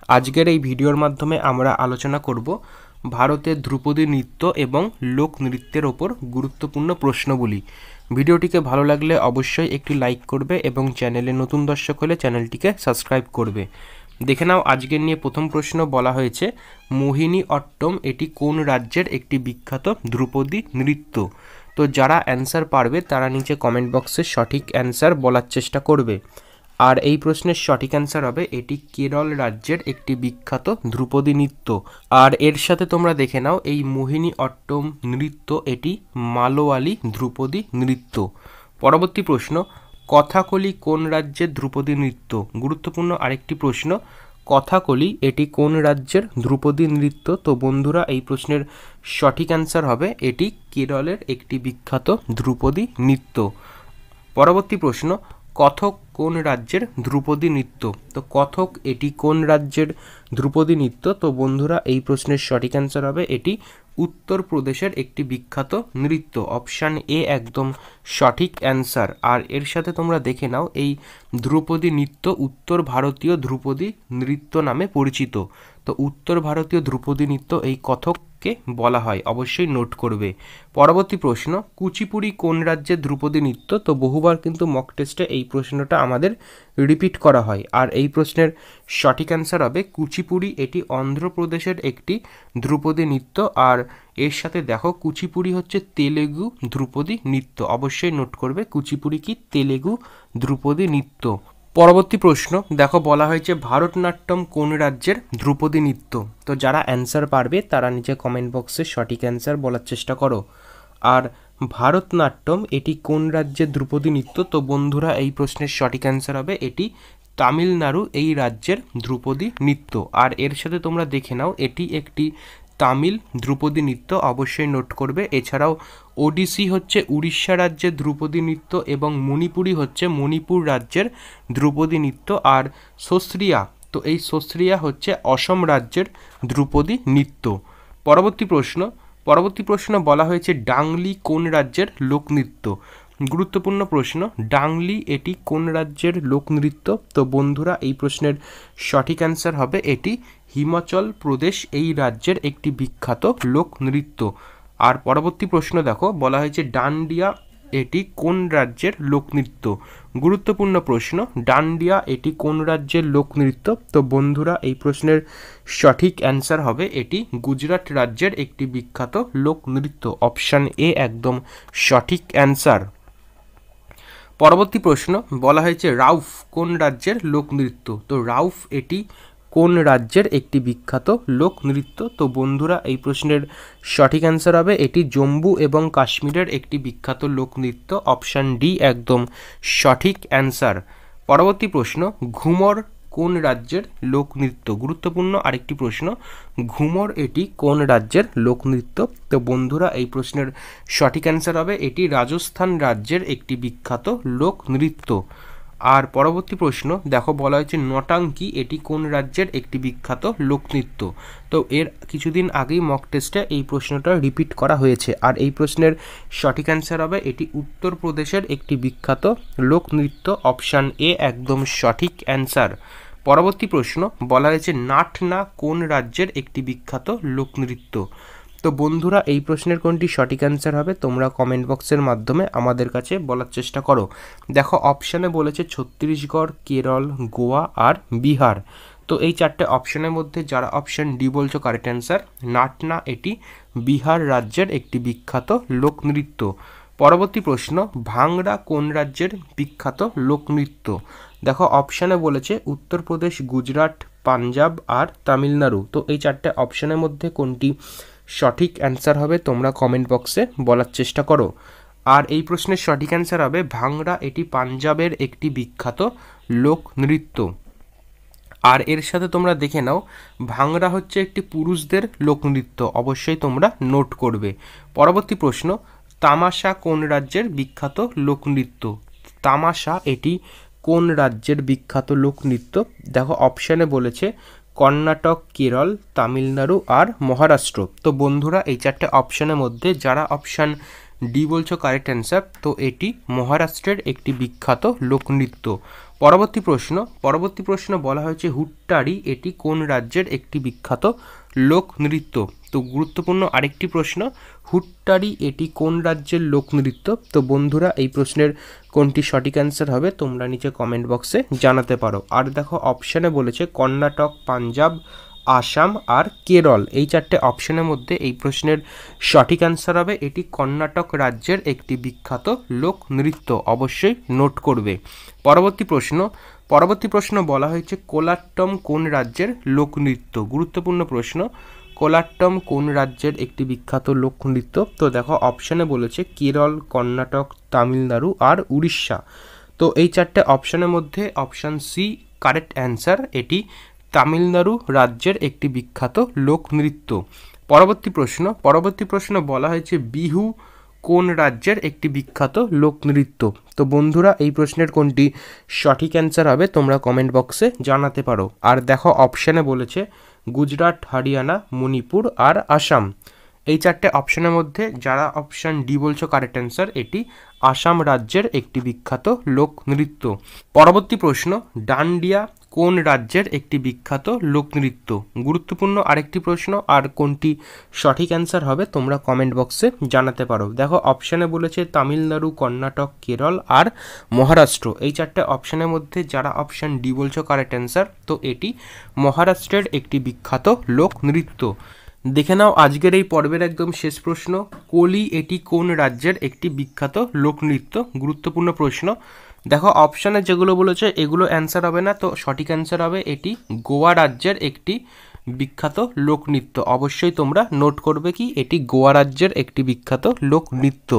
আজকের এই ভিডিওর মাধ্যমে আমরা আলোচনা করব ভারতের ধ্রুপদী নৃত্য এবং লোক নৃত্যের ওপর গুরুত্বপূর্ণ প্রশ্নগুলি। ভিডিওটিকে ভালো লাগলে অবশ্যই একটি লাইক করবে এবং চ্যানেলে নতুন দর্শক হলে চ্যানেলটিকে সাবস্ক্রাইব করবে। দেখে নাও আজকের নিয়ে প্রথম প্রশ্ন বলা হয়েছে মোহিনী অট্টম এটি কোন রাজ্যের একটি বিখ্যাত ধ্রুপদী নৃত্য। তো যারা অ্যান্সার পারবে তারা নিচে কমেন্ট বক্সে সঠিক অ্যান্সার বলার চেষ্টা করবে। আর এই প্রশ্নের সঠিক অ্যান্সার হবে এটি কেরল রাজ্যের একটি বিখ্যাত ধ্রুপদী নৃত্য। আর এর সাথে তোমরা দেখে নাও এই মোহিনী অট্টম নৃত্য এটি মালয়ালি ধ্রুপদী নৃত্য। পরবর্তী প্রশ্ন কথাকলি কোন রাজ্যের ধ্রুপদী নৃত্য। গুরুত্বপূর্ণ আরেকটি প্রশ্ন, কথাকলি এটি কোন রাজ্যের ধ্রুপদী নৃত্য। তো বন্ধুরা এই প্রশ্নের সঠিক অ্যান্সার হবে এটি কেরলের একটি বিখ্যাত ধ্রুপদী নৃত্য। পরবর্তী প্রশ্ন কথক কোন রাজ্যের ধ্রুপদী নৃত্য। তো কথক এটি কোন রাজ্যের ধ্রুপদী নৃত্য। তো বন্ধুরা এই প্রশ্নের সঠিক অ্যান্সার হবে এটি উত্তরপ্রদেশের একটি বিখ্যাত নৃত্য। অপশান এ একদম সঠিক অ্যান্সার। আর এর সাথে তোমরা দেখে নাও এই ধ্রুপদী নৃত্য উত্তর ভারতীয় ধ্রুপদী নৃত্য নামে পরিচিত। তো উত্তর ভারতীয় ধ্রুপদী নৃত্য এই কথককে বলা হয়, অবশ্যই নোট করবে। পরবর্তী প্রশ্ন কুচিপুড়ি কোন রাজ্যের ধ্রুপদী নৃত্য। তো বহুবার কিন্তু মক টেস্টে এই প্রশ্নটা আমাদের রিপিট করা হয়। আর এই প্রশ্নের সঠিক অ্যান্সার হবে কুচিপুড়ি এটি অন্ধ্রপ্রদেশের একটি ধ্রুপদী নৃত্য। আর এর সাথে দেখো কুচিপুড়ি হচ্ছে তেলেগু ধ্রুপদী নৃত্য, অবশ্যই নোট করবে কুচিপুড়ি কি তেলেগু ধ্রুপদী নৃত্য। পরবর্তী প্রশ্ন দেখো বলা হয়েছে ভারতনাট্যম কোন রাজ্যের ধ্রুপদী নৃত্য। তো যারা অ্যান্সার পারবে তারা নিচে কমেন্ট বক্সে সঠিক অ্যান্সার বলার চেষ্টা করো। আর ভারতনাট্যম এটি কোন রাজ্যের ধ্রুপদী নৃত্য। তো বন্ধুরা এই প্রশ্নের সঠিক অ্যান্সার হবে এটি তামিলনাড়ু এই রাজ্যের ধ্রুপদী নৃত্য। আর এর সাথে তোমরা দেখে নাও এটি একটি তামিল ধ্রুপদী নৃত্য, অবশ্যই নোট করবে। এছাড়াও ওডিসি হচ্ছে উড়িষ্যা রাজ্যের ধ্রুপদী নৃত্য এবং মণিপুরি হচ্ছে মণিপুর রাজ্যের ধ্রুপদী নৃত্য। আর সস্ত্রিয়া, তো এই সস্ত্রিয়া হচ্ছে অসম রাজ্যের ধ্রুপদী নৃত্য। পরবর্তী প্রশ্ন বলা হয়েছে ডাংলি কোন রাজ্যের লোকনৃত্য। গুরুত্বপূর্ণ প্রশ্ন, ডাংলি এটি কোন রাজ্যের লোকনৃত্য। তো বন্ধুরা এই প্রশ্নের সঠিক অ্যান্সার হবে এটি হিমাচল প্রদেশ এই রাজ্যের একটি বিখ্যাত লোকনৃত্য। আর পরবর্তী প্রশ্ন দেখো বলা হয়েছে ডান্ডিয়া এটি কোন রাজ্যের লোকনৃত্য। গুরুত্বপূর্ণ প্রশ্ন, ডান্ডিয়া এটি কোন রাজ্যের লোকনৃত্য। তো বন্ধুরা এই প্রশ্নের সঠিক অ্যান্সার হবে এটি গুজরাট রাজ্যের একটি বিখ্যাত লোকনৃত্য। অপশান এ একদম সঠিক অ্যান্সার। পরবর্তী প্রশ্ন বলা হয়েছে রাউফ কোন রাজ্যের লোকনৃত্য। তো রাউফ এটি কোন রাজ্যের একটি বিখ্যাত লোকনৃত্য। তো বন্ধুরা এই প্রশ্নের সঠিক অ্যান্সার হবে এটি জম্মু এবং কাশ্মীরের একটি বিখ্যাত লোকনৃত্য। অপশান ডি একদম সঠিক অ্যান্সার। পরবর্তী প্রশ্ন ঘুমর কোন রাজ্যের লোকনৃত্য। গুরুত্বপূর্ণ আরেকটি প্রশ্ন, ঘুমর এটি কোন রাজ্যের লোকনৃত্য। তো বন্ধুরা এই প্রশ্নের সঠিক অ্যান্সার হবে এটি রাজস্থান রাজ্যের একটি বিখ্যাত লোকনৃত্য। আর পরবর্তী প্রশ্ন দেখো বলা হয়েছে নটাঙ্কি এটি কোন রাজ্যের একটি বিখ্যাত লোকনৃত্য। তো এর কিছুদিন আগেই মক টেস্টে এই প্রশ্নটা রিপিট করা হয়েছে। আর এই প্রশ্নের সঠিক অ্যান্সার হবে এটি উত্তরপ্রদেশের একটি বিখ্যাত লোকনৃত্য। অপশান এ একদম সঠিক অ্যান্সার। পরবর্তী প্রশ্ন বলা হয়েছে নাটনা কোন রাজ্যের একটি বিখ্যাত লোকনৃত্য। তো বন্ধুরা এই প্রশ্নের কোনটি সঠিক অ্যান্সার হবে তোমরা কমেন্ট বক্সের মাধ্যমে আমাদের কাছে বলার চেষ্টা করো। দেখো অপশানে বলেছে ছত্তিশগড়, কেরল, গোয়া আর বিহার। তো এই চারটে অপশানের মধ্যে যারা অপশান ডি বলছো কারেক্ট অ্যান্সার। নাটনা এটি বিহার রাজ্যের একটি বিখ্যাত লোকনৃত্য। পরবর্তী প্রশ্ন ভাংড়া কোন রাজ্যের বিখ্যাত লোকনৃত্য। দেখো অপশানে বলেছে উত্তরপ্রদেশ, গুজরাট, পাঞ্জাব আর তামিলনাড়ু। তো এই চারটে অপশানের মধ্যে কোনটি সঠিক অ্যান্সার হবে তোমরা কমেন্ট বক্সে বলার চেষ্টা করো। আর এই প্রশ্নের সঠিক অ্যান্সার হবে ভাংড়া এটি পাঞ্জাবের একটি বিখ্যাত লোকনৃত্য। আর এর সাথে তোমরা দেখে নাও ভাংড়া হচ্ছে একটি পুরুষদের লোকনৃত্য, অবশ্যই তোমরা নোট করবে। পরবর্তী প্রশ্ন তামাশা কোন রাজ্যের বিখ্যাত লোকনৃত্য। তামাশা এটি কোন রাজ্যের বিখ্যাত লোকনৃত্য। দেখো অপশানে বলেছে কর্ণাটক, কেরল, তামিলনাড়ু আর মহারাষ্ট্র। তো বন্ধুরা এই চারটে অপশানের মধ্যে যারা অপশান ডি বলছো কারেক্ট অ্যান্সার। তো এটি মহারাষ্ট্রের একটি বিখ্যাত লোকনৃত্য। পরবর্তী প্রশ্ন বলা হয়েছে হুট্টারি এটি কোন রাজ্যের একটি বিখ্যাত লোক নৃত্য। তো গুরুত্বপূর্ণ আরেকটি প্রশ্ন, হুট্টারি এটি কোন রাজ্যের লোক নৃত্য। তো বন্ধুরা এই প্রশ্নের কোনটি সঠিক অ্যান্সার হবে তোমরা নিচে কমেন্ট বক্সে জানাতে পারো। আর দেখো অপশানে বলেছে কর্ণাটক, পাঞ্জাব, আসাম আর কেরল, এই চারটে অপশনের মধ্যে এই প্রশ্নের সঠিক অ্যান্সার হবে এটি কর্ণাটক রাজ্যের একটি বিখ্যাত লোক নৃত্য, অবশ্যই নোট করবে। পরবর্তী প্রশ্ন বলা হয়েছে কোলাট্টম কোন রাজ্যের লোকনৃত্য। গুরুত্বপূর্ণ প্রশ্ন, কোলাট্টম কোন রাজ্যের একটি বিখ্যাত লোকনৃত্য। তো দেখো অপশানে বলেছে কেরল, কর্ণাটক, তামিলনাড়ু আর উড়িষ্যা। তো এই চারটে অপশানের মধ্যে অপশান সি কারেক্ট অ্যান্সার, এটি তামিলনাড়ু রাজ্যের একটি বিখ্যাত লোকনৃত্য। পরবর্তী প্রশ্ন বলা হয়েছে বিহু কোন রাজ্যের একটি বিখ্যাত লোকনৃত্য। তো বন্ধুরা এই প্রশ্নের কোনটি সঠিক অ্যান্সার হবে তোমরা কমেন্ট বক্সে জানাতে পারো। আর দেখো অপশানে বলেছে গুজরাট, হরিয়ানা, মণিপুর আর আসাম। এই চারটে অপশানের মধ্যে যারা অপশান ডি বলছো কারেক্ট অ্যান্সার, এটি আসাম রাজ্যের একটি বিখ্যাত লোকনৃত্য। পরবর্তী প্রশ্ন, ডান্ডিয়া কোন রাজ্যের একটি বিখ্যাত লোকনৃত্য। গুরুত্বপূর্ণ আরেকটি প্রশ্ন, আর কোনটি সঠিক অ্যান্সার হবে তোমরা কমেন্ট বক্সে জানাতে পারো। দেখো অপশানে বলেছে তামিলনাড়ু, কর্ণাটক, কেরল আর মহারাষ্ট্র। এই চারটে অপশানের মধ্যে যারা অপশান ডি বলছো কারেক্ট অ্যান্সার, তো এটি মহারাষ্ট্রের একটি বিখ্যাত লোকনৃত্য। দেখে নাও আজকের এই পর্বের একদম শেষ প্রশ্ন, কোলি এটি কোন রাজ্যের একটি বিখ্যাত লোকনৃত্য। গুরুত্বপূর্ণ প্রশ্ন, দেখো অপশানে যেগুলো বলেছে এগুলো অ্যান্সার হবে না, তো সঠিক অ্যান্সার হবে এটি গোয়া রাজ্যের একটি বিখ্যাত লোকনৃত্য। অবশ্যই তোমরা নোট করবে কি এটি গোয়া রাজ্যের একটি বিখ্যাত লোকনৃত্য।